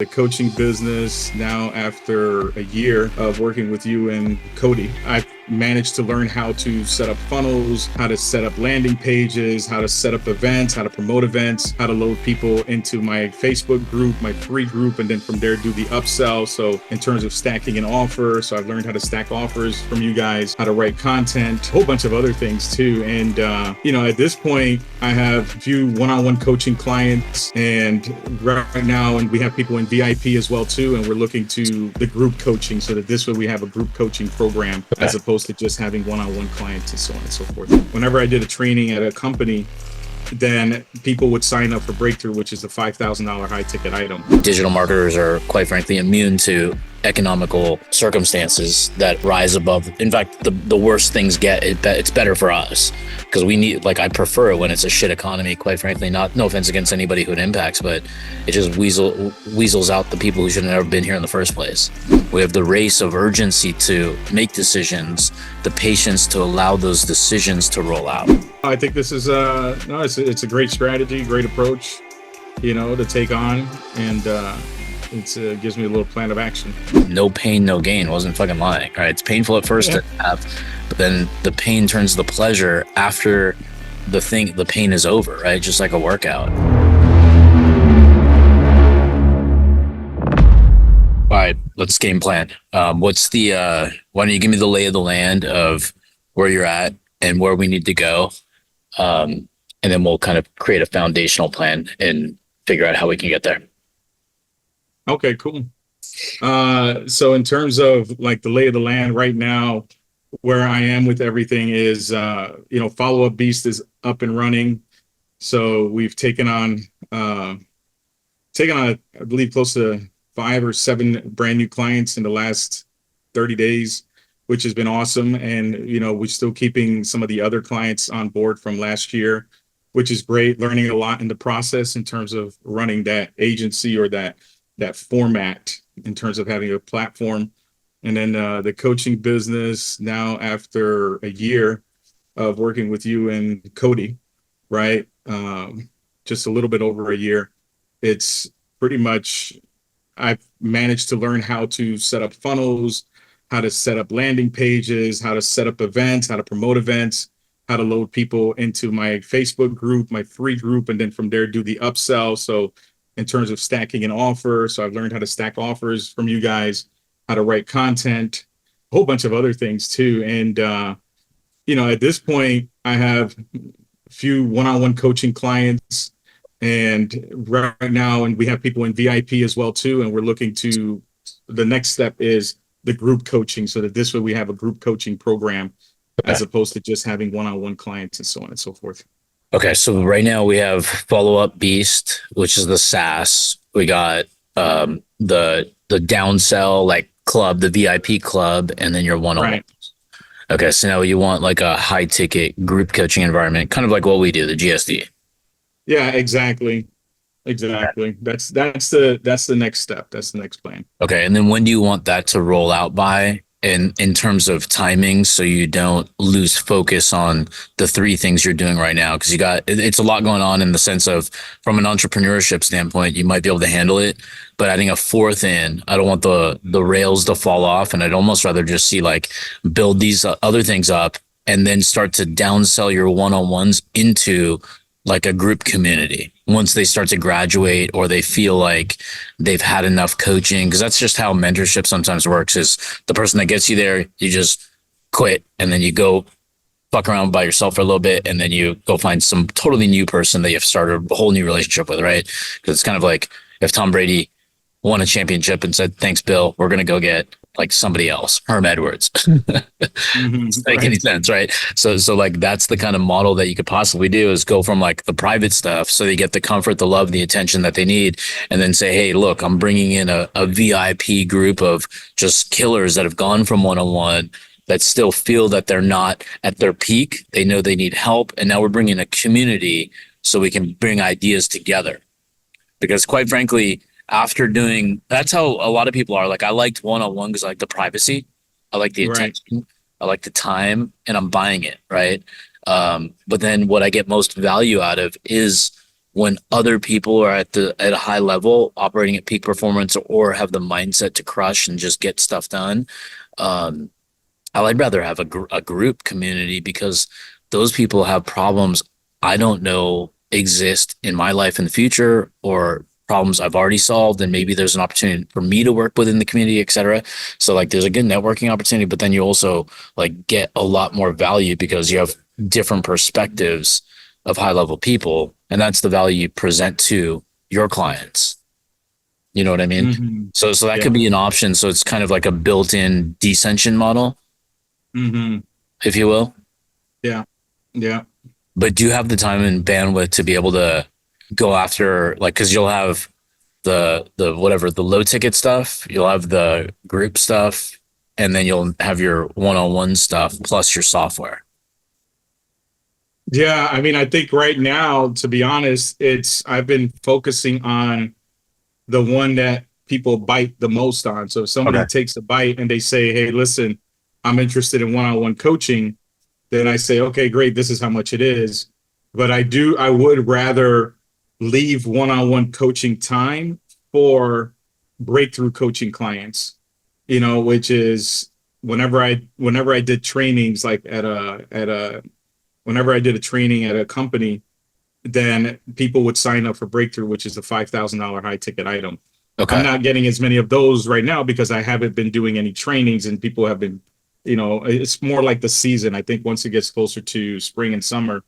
The coaching business now after a year of working with you and Cody. I've managed to learn how to set up funnels, how to set up landing pages, how to set up events, how to promote events, how to load people into my Facebook group, my free group, and then from there do the upsell. So in terms of stacking an offer, so I've learned how to stack offers from you guys, how to write content, a whole bunch of other things too. And at this point, I have a few one-on-one coaching clients, and right now, and we have people in VIP as well too, and we're looking to the group coaching so that this way we have a group coaching program as opposed to just having one-on-one clients and so on and so forth. Whenever I did a training at a company, then people would sign up for Breakthrough, which is the $5,000 high ticket item. Digital marketers are quite frankly immune to economical circumstances that rise above. In fact, the worse things get, it's better for us because we need, I prefer it when it's a shit economy, quite frankly. No offense against anybody who it impacts, but it just weasels out the people who should have never been here in the first place. We have the race of urgency to make decisions, the patience to allow those decisions to roll out. I think this is it's a great strategy, great approach, to take on, and it gives me a little plan of action. No pain, no gain. Wasn't fucking lying. All right, it's painful at first to have, but then the pain turns to pleasure after the pain is over, right? Just like a workout. All right, let's game plan. Why don't you give me the lay of the land of where you're at and where we need to go? And then we'll kind of create a foundational plan and figure out how we can get there. Okay, cool. So in terms of the lay of the land right now, where I am with everything is, Follow Up Beast is up and running. So we've taken on, I believe, close to 5 or 7 brand new clients in the last 30 days, which has been awesome. And, we're still keeping some of the other clients on board from last year, which is great. Learning a lot in the process in terms of running that agency or that format in terms of having a platform. And then the coaching business now after a year of working with you and Cody, right? Just a little bit over a year. It's pretty much, I've managed to learn how to set up funnels, how to set up landing pages, how to set up events, how to promote events, how to load people into my Facebook group, my free group, and then from there do the upsell. So in terms of stacking an offer, so I've learned how to stack offers from you guys, how to write content, a whole bunch of other things too. And, at this point, I have a few one-on-one coaching clients, and right now, and we have people in VIP as well too, and we're looking to, the next step is the group coaching so that this way we have a group coaching program as opposed to just having one-on-one clients and so on and so forth. Okay, so right now we have Follow Up Beast, which is the SaaS. We got the downsell club, the VIP club, and then your one-on-one. Right. Okay, so now you want a high ticket group coaching environment, kind of like what we do, the GSD. Yeah, exactly. That's the next step. That's the next plan. Okay, and then when do you want that to roll out by? In terms of timing, so you don't lose focus on the 3 things you're doing right now, because it's a lot going on in the sense of, from an entrepreneurship standpoint, you might be able to handle it, but adding a 4th in, I don't want the rails to fall off, and I'd almost rather just see build these other things up and then start to downsell your one-on-ones into a group community once they start to graduate or they feel like they've had enough coaching. Because that's just how mentorship sometimes works, is the person that gets you there, you just quit and then you go fuck around by yourself for a little bit and then you go find some totally new person that you've started a whole new relationship with, right? Because it's kind of like if Tom Brady won a championship and said, "Thanks, Bill, we're going to go get somebody else, Herm Edwards." Doesn't make any sense, right? So that's the kind of model that you could possibly do, is go from the private stuff so they get the comfort, the love, the attention that they need, and then say, "Hey, look, I'm bringing in a VIP group of just killers that have gone from one-on-one that still feel that they're not at their peak. They know they need help, and now we're bringing a community so we can bring ideas together." Because quite frankly, that's how a lot of people are. I liked one-on-one because I like the privacy, I like the attention, I like the time, and I'm buying it, right? But then what I get most value out of is when other people are at a high level operating at peak performance or have the mindset to crush and just get stuff done. um I'd rather have a group community because those people have problems I don't know exist in my life in the future, or problems I've already solved, and maybe there's an opportunity for me to work within the community, etc. So like there's a good networking opportunity, but then you also like get a lot more value because you have different perspectives of high level people, and that's the value you present to your clients. You know what I mean? Hmm. So that could Yeah. be an option. So it's kind of like a built-in descension model, Hmm. if you will. Yeah. Yeah. But do you have the time and bandwidth to be able to go after, like, because you'll have the whatever, the low ticket stuff, you'll have the group stuff, and then you'll have your one-on-one stuff plus your software. Yeah. I mean, I think right now, to be honest, I've been focusing on the one that people bite the most on. So if somebody Okay. takes a bite and they say, "Hey, listen, I'm interested in one-on-one coaching," then I say, "Okay, great. This is how much it is." But I would rather leave one-on-one coaching time for breakthrough coaching clients, which is whenever I did trainings like whenever I did a training at a company, then people would sign up for breakthrough, which is a $5,000 high ticket item. I'm Okay. not getting as many of those right now because I haven't been doing any trainings, and people have been, it's more like the season. I think once it gets closer to spring and summer,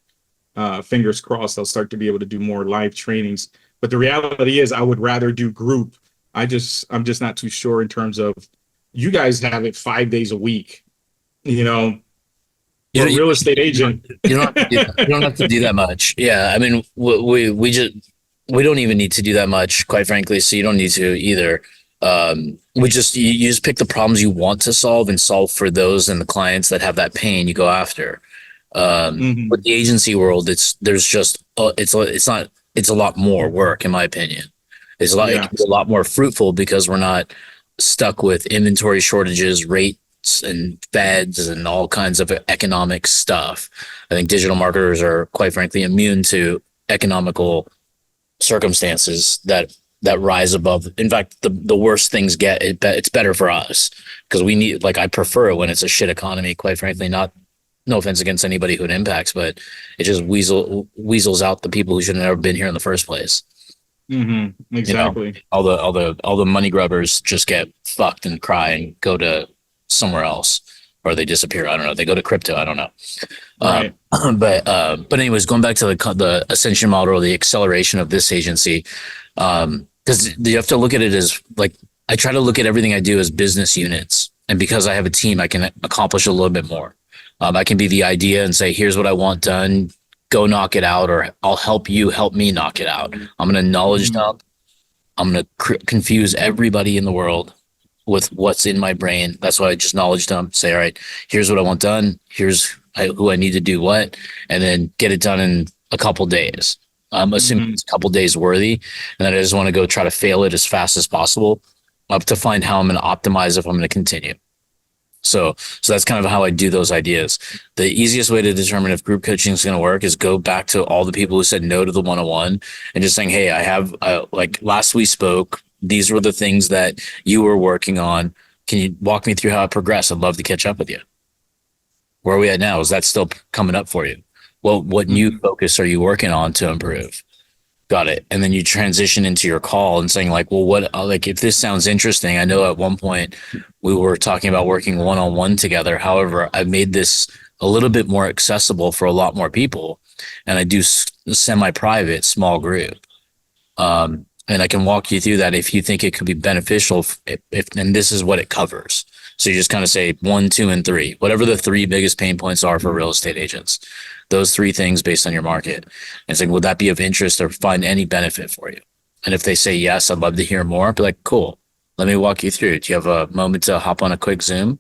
fingers crossed, I'll start to be able to do more live trainings. But the reality is, I would rather do group. I'm just not too sure in terms of, you guys have it 5 days a week. You know, You we're know, a real estate agent. you don't have to do that. You don't have to do that much. Yeah, I mean, we just we don't even need to do that much, quite frankly. So you don't need to either. We just you just pick the problems you want to solve and solve for those and the clients that have that pain you go after. With Hmm. the agency world, there's just it's not it's a lot more work in my opinion. It Yeah. can be a lot more fruitful because we're not stuck with inventory shortages, rates and feds and all kinds of economic stuff. I think digital marketers are quite frankly immune to economical circumstances that rise above. In fact, the worse things get, it's better for us because we need, like, I prefer it when it's a shit economy, quite frankly. Not, no offense against anybody who it impacts, but it just weasels out the people who should have never been here in the first place. Hmm. You know, Exactly. all the money grubbers just get fucked and cry and go to somewhere else, or they disappear. I don't know. They go to crypto. I don't know. Right. But anyways, going back to the ascension model or the acceleration of this agency, because you have to look at it as, like, I try to look at everything I do as business units, and because I have a team, I can accomplish a little bit more. I can be the idea and say, here's what I want done, go knock it out, or I'll help you help me knock it out. I'm going to knowledge Mhm. dump. I'm going to confuse everybody in the world with what's in my brain. That's why I just knowledge dump, say, all right, here's what I want done. Here's who I need to do what, and then get it done in a couple days. I'm assuming Mhm. it's a couple days worthy, and then I just want to go try to fail it as fast as possible, up to find how I'm going to optimize if I'm going to continue. So that's kind of how I do those ideas. The easiest way to determine if group coaching is going to work is go back to all the people who said no to the one-on-one and just saying, hey, I have, like last we spoke, these were the things that you were working on. Can you walk me through how it progressed? I'd love to catch up with you. Where are we at now? Is that still coming up for you? Well, what new Mhm. focus are you working on to improve? Got it. And then you transition into your call and saying, like, well, what, like, if this sounds interesting, I know at one point we were talking about working one on one together. However, I've made this a little bit more accessible for a lot more people. And I do semi private, small group. And I can walk you through that if you think it could be beneficial. And this is what it covers. So you just kind of say 1, 2, and 3, whatever the 3 biggest pain points are for real estate agents. Those 3 things based on your market. And it's like, would that be of interest or find any benefit for you? And if they say yes, I'd love to hear more. I'd be like, cool. Let me walk you through. Do you have a moment to hop on a quick Zoom?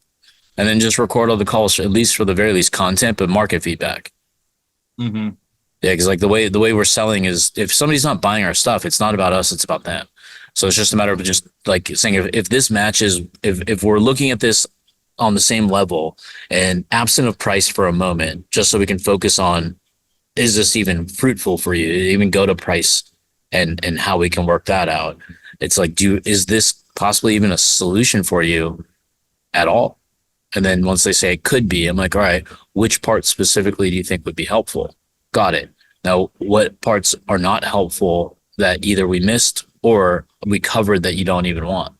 And then just record all the calls, at least for the very least content, but market feedback. Mhm. Yeah, because like the way we're selling is, if somebody's not buying our stuff, it's not about us, it's about them. So it's just a matter of just like saying, if this matches, if we're looking at this on the same level and absent of price for a moment, just so we can focus on is this even fruitful for you? Even go to price and how we can work that out. It's like, is this possibly even a solution for you at all? And then once they say it could be, I'm like, all right, which part specifically do you think would be helpful? Got it. Now, what parts are not helpful that either we missed or we covered that you don't even want?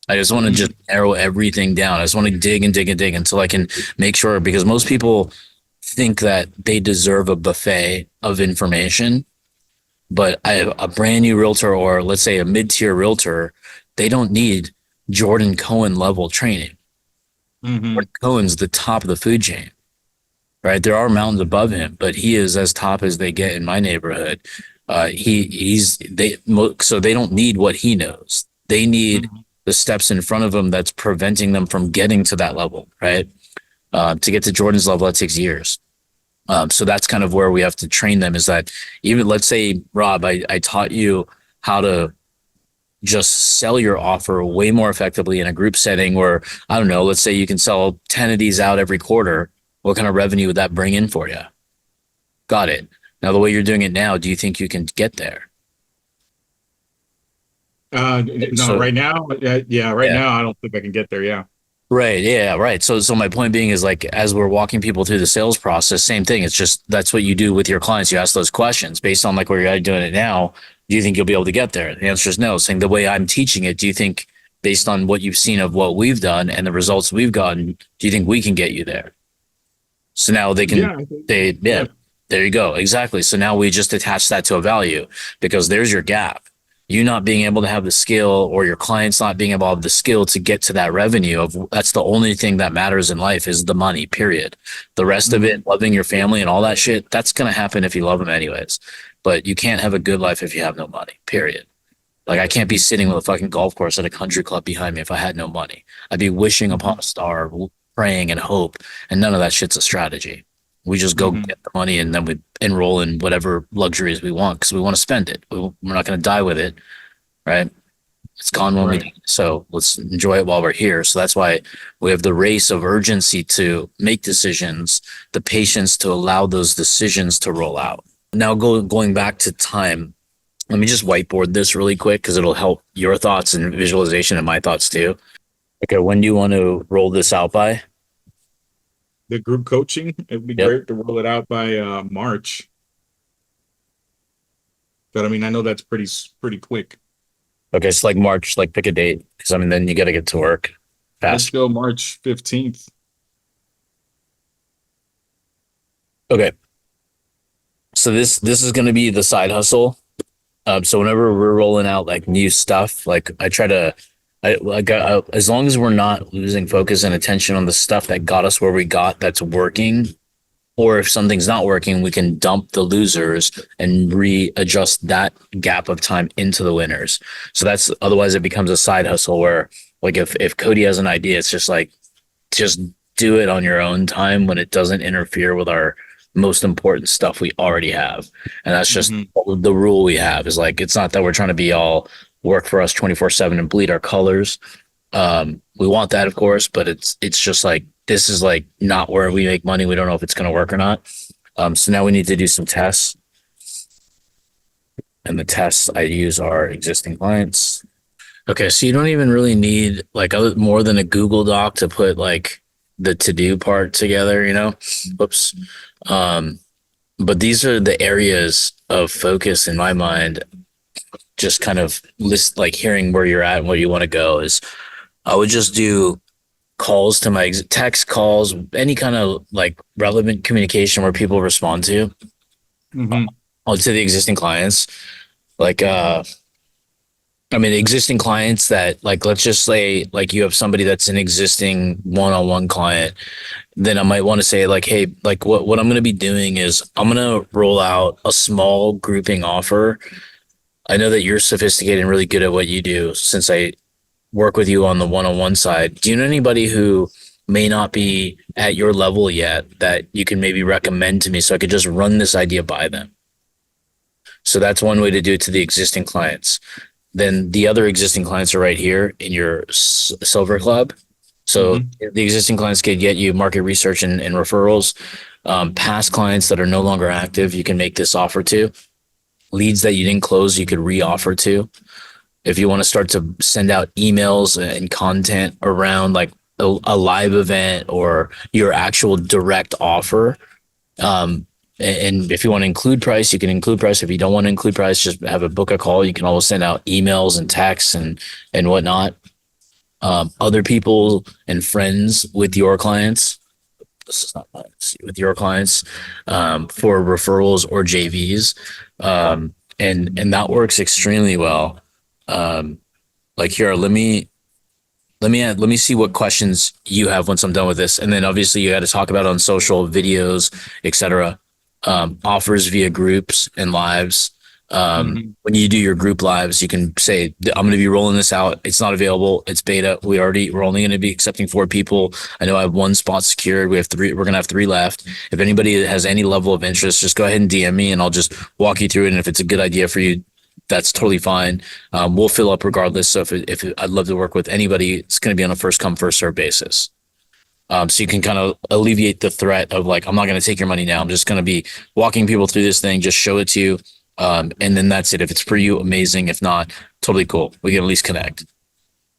I just want to just narrow everything down. I just want to dig and dig and dig until I can make sure, because most people think that they deserve a buffet of information, but a brand new realtor, or let's say a mid-tier realtor, they don't need Jordan Cohen level training. Mm-hmm. Jordan Cohen's the top of the food chain, right? There are mountains above him, but he is as top as they get in my neighborhood. So they don't need what he knows. They need Mm-hmm. the steps in front of them that's preventing them from getting to that level, right? To get to Jordan's level, that takes years. So that's kind of where we have to train them, is that even, let's say, Rob, I taught you how to just sell your offer way more effectively in a group setting where, I don't know, let's say you can sell 10 of these out every quarter. What kind of revenue would that bring in for you? Got it. Now, the way you're doing it now, do you think you can get there? No, So, right now, yeah, right yeah. now, I don't think I can get there. Yeah. Right. Yeah. Right. So my point being is, like, as we're walking people through the sales process, same thing. It's just, that's what you do with your clients. You ask those questions based on like where you're doing it now. Do you think you'll be able to get there? The answer is no. Saying the way I'm teaching it, do you think, based on what you've seen of what we've done and the results we've gotten, do you think we can get you there? So now they can, Yeah. I think, yeah, yeah. there you go. Exactly. So now we just attach that to a value, because there's your gap. You not being able to have the skill, or your clients not being able to have the skill to get to that revenue of, that's the only thing that matters in life, is the money, period. The rest of Mhm. it, loving your family and all that shit, that's going to happen if you love them anyways. But you can't have a good life if you have no money, period. Like, I can't be sitting with a fucking golf course at a country club behind me if I had no money. I'd be wishing upon Mhm. a star, praying and hope, and none of that shit's a strategy. We just go Mhm. get the money and then we enroll in whatever luxuries we want because we want to spend it. We're not going to die with it, right? It's gone when we Right. die. So let's enjoy it while we're here. So that's why we have the race of urgency to make decisions, the patience to allow those decisions to roll out. Now, going back to time, let me just whiteboard this really quick because it'll help your thoughts and visualization and my thoughts too. Okay, when do you want to roll this out by? The group coaching, it'd be Yep. great to roll it out by March. But I mean, I know that's pretty quick. Okay, it's like March, like pick a date because I mean, then you got to get to work Let's fast. go March 15th. Okay, so this is going to be the side hustle. So whenever we're rolling out like new stuff, like I try to, as long as we're not losing focus and attention on the stuff that got us where we got, that's working, or if something's not working, we can dump the losers and readjust that gap of time into the winners. So that's, otherwise it becomes a side hustle where, like, if Cody has an idea, it's just like, just do it on your own time when it doesn't interfere with our most important stuff we already have. And that's just Hmm. the rule we have, is like, it's not that we're trying to be all work for us 24/7 and bleed our colors. We want that, of course, but it's just like, this is like not where we make money. We don't know if it's going to work or not. So now we need to do some tests, and the tests I use are existing clients. Okay, so you don't even really need like more than a Google Doc to put like the to do part together, you know? Whoops. Um, but these are the areas of focus in my mind. Just kind of list, like, hearing where you're at and where you want to go, is I would just do calls to my text calls, any kind of like relevant communication where people respond to, Hmm. to the existing clients. Like, I mean, existing clients that, like, let's just say, like, you have somebody that's an existing one-on-one client, then I might want to say, like, hey, like, what I'm going to be doing is I'm going to roll out a small grouping offer. I know that you're sophisticated and really good at what you do, since I work with you on the one-on-one side. Do you know anybody who may not be at your level yet that you can maybe recommend to me so I could just run this idea by them? So that's one way to do it to the existing clients. Then the other existing clients are right here in your silver club. So Hmm. the existing clients could get you market research and referrals. Past clients that are no longer active, you can make this offer to. Leads that you didn't close, you could re-offer to. If you want to start to send out emails and content around like a live event or your actual direct offer, and if you want to include price, you can include price. If you don't want to include price, just have a book a call. You can always send out emails and texts and whatnot. Other people and friends with your clients. This is not mine. With your clients for referrals or JVs, and that works extremely well. Like here, let me see what questions you have once I'm done with this, and then obviously you got to talk about it on social videos, etc. Offers via groups and lives. Hmm. When you do your group lives, you can say, "I'm going to be rolling this out. It's not available. It's beta. We're only going to be accepting 4 people. I know I have 1 spot secured. We have 3. We're going to have 3 left. If anybody has any level of interest, just go ahead and DM me, and I'll just walk you through it. And if it's a good idea for you, that's totally fine. We'll fill up regardless. So I'd love to work with anybody, it's going to be on a first come first serve basis. So you can kind of alleviate the threat of like, I'm not going to take your money now. I'm just going to be walking people through this thing, just show it to you. And then that's it. If it's for you, amazing. If not, totally cool. We can at least connect.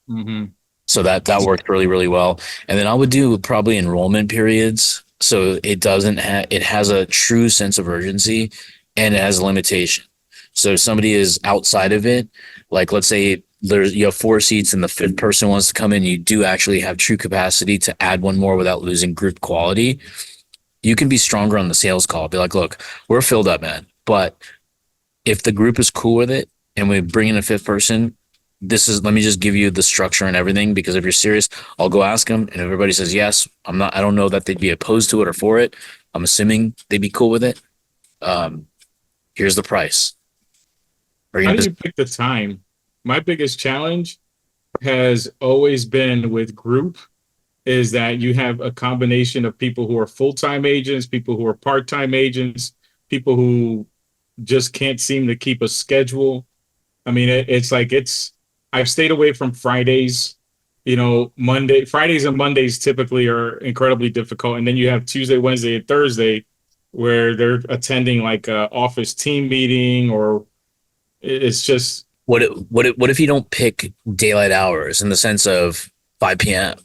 Hmm. So that worked really, really well. And then I would do probably enrollment periods. So it has a true sense of urgency and it has a limitation. So if somebody is outside of it, like let's say you have 4 seats and the 5th person wants to come in, you do actually have true capacity to add one more without losing group quality. You can be stronger on the sales call. Be like, look, we're filled up, man. But if the group is cool with it and we bring in a 5th person, let me just give you the structure and everything, because if you're serious, I'll go ask them. And if everybody says yes, I don't know that they'd be opposed to it or for it. I'm assuming they'd be cool with it. Um, Here's the price. How do you pick the time? My biggest challenge has always been with group is that you have a combination of people who are full-time agents, people who are part-time agents, people who just can't seem to keep a schedule. I mean, I've stayed away from Fridays. Fridays and Mondays typically are incredibly difficult. And then you have Tuesday, Wednesday, and Thursday where they're attending like a office team meeting, or it's just, What if you don't pick daylight hours in the sense of 5 p.m.?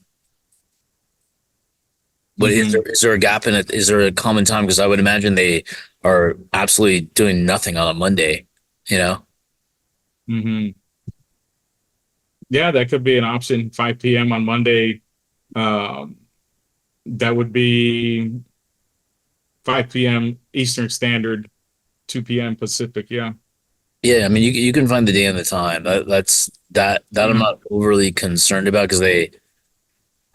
But mhm, is there a gap in it? Is there a common time? Because I would imagine they are absolutely doing nothing on a Monday, you know? mhm. Yeah, that could be an option. 5 p.m. on Monday. Um, that would be 5 p.m. Eastern Standard, 2 p.m. Pacific. Yeah. Yeah, I mean you can find the day and the time. That I'm Mhm. not overly concerned about because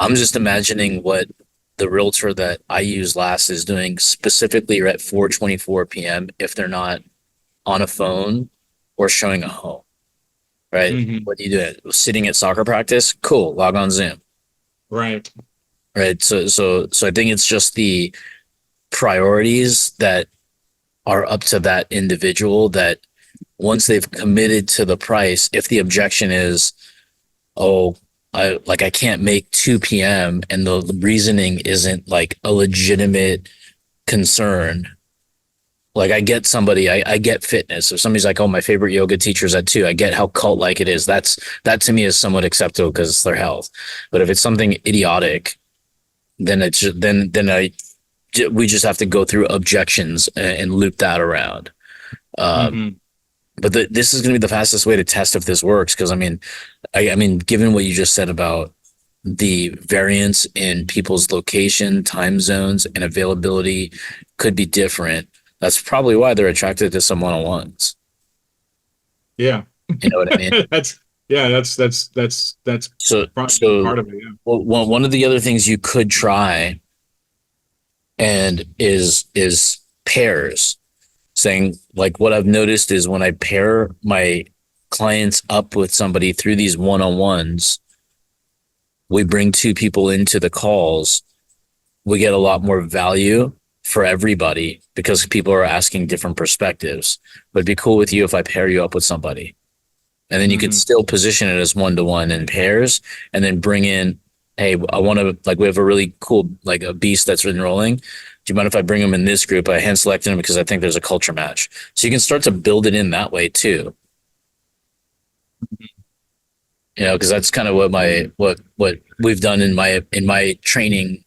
I'm just imagining what the realtor that I use last is doing specifically at 4:24 p.m. if they're not on a phone or showing a home, right? Mhm. What do you do? Sitting at soccer practice? Cool, log on Zoom. Right. Right. So I think it's just the priorities that are up to that individual that once they've committed to the price, if the objection is, oh, I can't make 2 p.m. and the reasoning isn't like a legitimate concern. Like I get fitness. If somebody's like, oh, my favorite yoga teacher's at 2, I get how cult like it is. That to me is somewhat acceptable because it's their health. But if it's something idiotic, then we just have to go through objections and loop that around. Um, Mhm. but this is going to be the fastest way to test if this works. Because I mean, given what you just said about the variance in people's location, time zones, and availability could be different. That's probably why they're attracted to some one-on-ones. Yeah. You know what I mean? That's yeah. That's So, probably so part of it. Yeah. one of the other things you could try and is pairs. Saying like what I've noticed is when I pair my clients up with somebody through these one-on-ones, we bring 2 people into the calls, we get a lot more value for everybody because people are asking different perspectives. But it'd be cool with you if I pair you up with somebody. And then you could Mhm. still position it as one-to-one in pairs and then bring in hey, I want to, like, we have a really cool, like a beast that's enrolling. Do you mind if I bring them in this group? I hand selected them because I think there's a culture match. So you can start to build it in that way too. You know, because that's kind of what what we've done in my training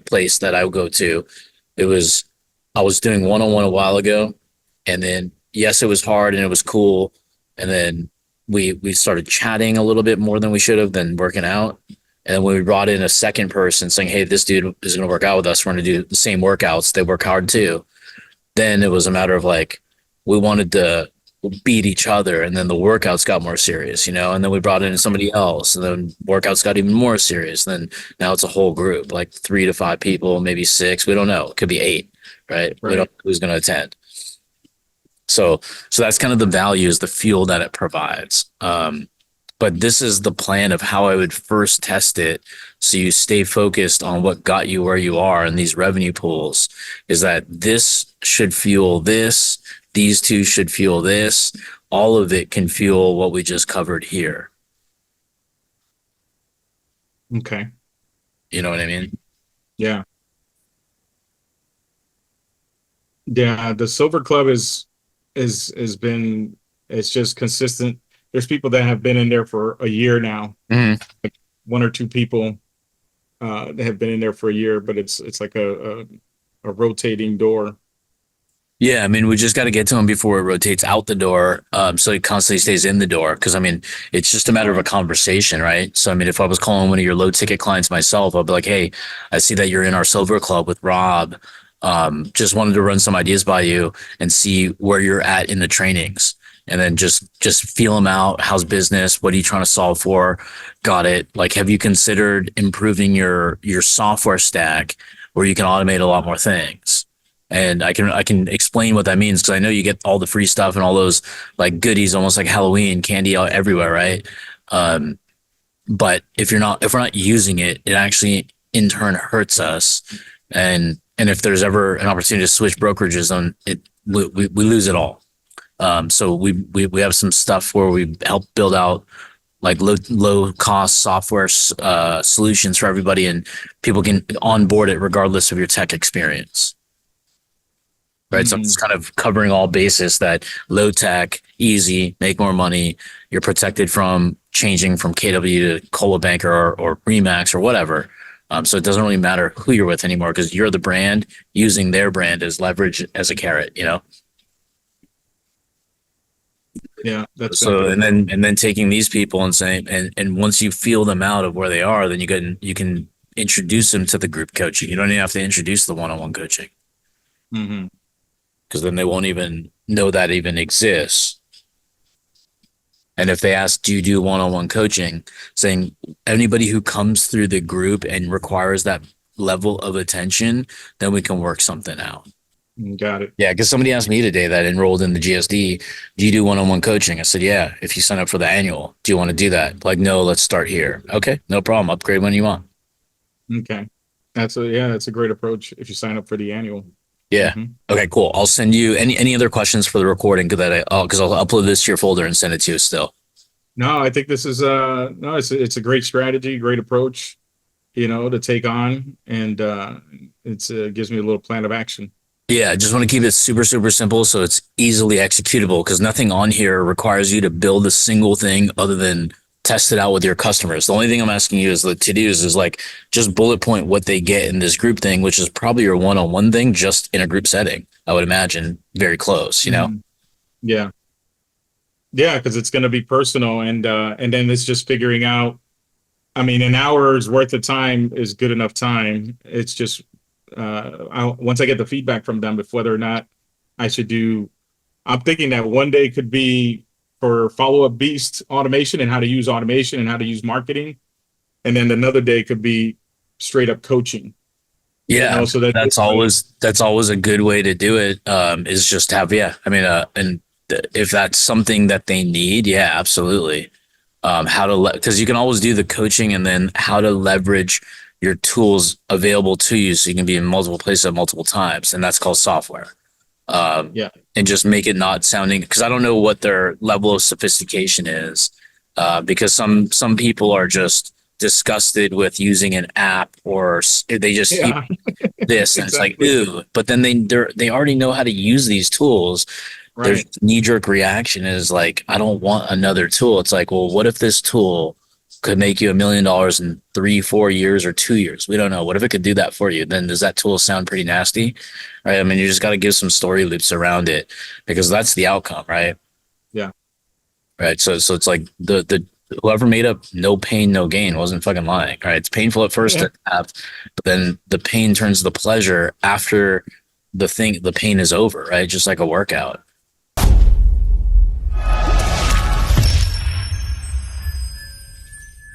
place that I go to. It was I was doing one on one a while ago, and then yes, it was hard and it was cool, and then we started chatting a little bit more than we should have, than working out. And then when we brought in a second person saying, "Hey, this dude is going to work out with us. We're going to do the same workouts. They work hard too." Then it was a matter of like we wanted to beat each other, and then the workouts got more serious, you know. And then we brought in somebody else, and then workouts got even more serious. Then now it's a whole group, like 3 to 5 people, maybe six. We don't know. It could be eight, right? We don't know who's going to attend. So that's kind of the value, is the fuel that it provides. But this is the plan of how I would first test it. So you stay focused on what got you where you are in these revenue pools, is that this should fuel this. These two should fuel this. All of it can fuel what we just covered here. Okay. You know what I mean? Yeah. Yeah. The Silver Club is been, it's just consistent. There's people that have been in there for a year now. Mhm. Like 1 or 2 people that have been in there for a year, but it's like a rotating door. Yeah, I mean, we just got to get to him before it rotates out the door, so he constantly stays in the door. Because I mean, it's just a matter of a conversation, right? So I mean, if I was calling one of your low ticket clients myself, I'd be like, "Hey, I see that you're in our Silver Club with Rob. Just wanted to run some ideas by you and see where you're at in the trainings, and then just feel them out. How's business? What are you trying to solve for? Got it. Like, have you considered improving your software stack where you can automate a lot more things?" And I can explain what that means, because I know you get all the free stuff and all those like goodies, almost like Halloween candy out everywhere, right? Um, but if we're not using it, it actually in turn hurts us. And if there's ever an opportunity to switch brokerages on it, we lose it all. So we have some stuff where we help build out like low cost software solutions for everybody, and people can onboard it regardless of your tech experience. Right. So it's kind of covering all bases, that low tech, easy, make more money. You're protected from changing from KW to Cola Banker or Remax or whatever. So it doesn't really matter who you're with anymore, because you're the brand using their brand as leverage, as a carrot, you know? Yeah, that's So, and then taking these people and saying, and once you feel them out of where they are, then you can introduce them to the group coaching. You don't even have to introduce the one-on-one coaching, hmm because then they won't even know that even exists. And if they ask, do you do one-on-one coaching, saying anybody who comes through the group and requires that level of attention, then we can work something out. Got it. Yeah, because somebody asked me today that enrolled in the GSD, do you do one-on-one coaching? I said, yeah, if you sign up for the annual. Do you want to do that? Like, no, let's start here. Okay, no problem. Upgrade when you want. Okay. That's a great approach if you sign up for the annual. Yeah. hmm Okay, cool. I'll send you any other questions for the recording, because I'll upload this to your folder and send it to you still. No, I think this is no, it's a great strategy, great approach, to take on, and it's gives me a little plan of action. Yeah, I just want to keep it super, super simple so it's easily executable, because nothing on here requires you to build a single thing other than test it out with your customers. The only thing I'm asking you is the to-dos is like just bullet point what they get in this group thing, which is probably your one-on-one thing, just in a group setting. I would imagine very close, you know? Mhm. Yeah, yeah, because it's going to be personal, and then it's just figuring out. I mean, an hour's worth of time is good enough time. It's just once I get the feedback from them, if whether or not I should do. I'm thinking that one day could be for follow-up beast automation and how to use automation and how to use marketing, and then another day could be straight up coaching. Yeah, So that that's always a good way to do it. Is just have, yeah. I mean, if that's something that they need, yeah, absolutely. How to because you can always do the coaching, and then how to leverage your tools available to you so you can be in multiple places at multiple times, and that's called software. yeah, And just make it not sounding, because I don't know what their level of sophistication is, because some people are just disgusted with using an app, or they just hear Yeah, this and it's like, exactly. ooh, but then they already know how to use these tools. Their Right. knee-jerk reaction is like, I don't want another tool. It's like, well, what if this tool could make you $1 million in 3 4 years or 2 years? We don't know. What if it could do that for you? Then does that tool sound pretty nasty? Right. I mean, you just got to give some story loops around it, because that's the outcome, right? Yeah. Right. So it's like the whoever made up no pain, no gain wasn't fucking lying. Right. It's painful at first Yeah. to have, but then the pain turns to the pleasure after the pain is over, right? Just like a workout.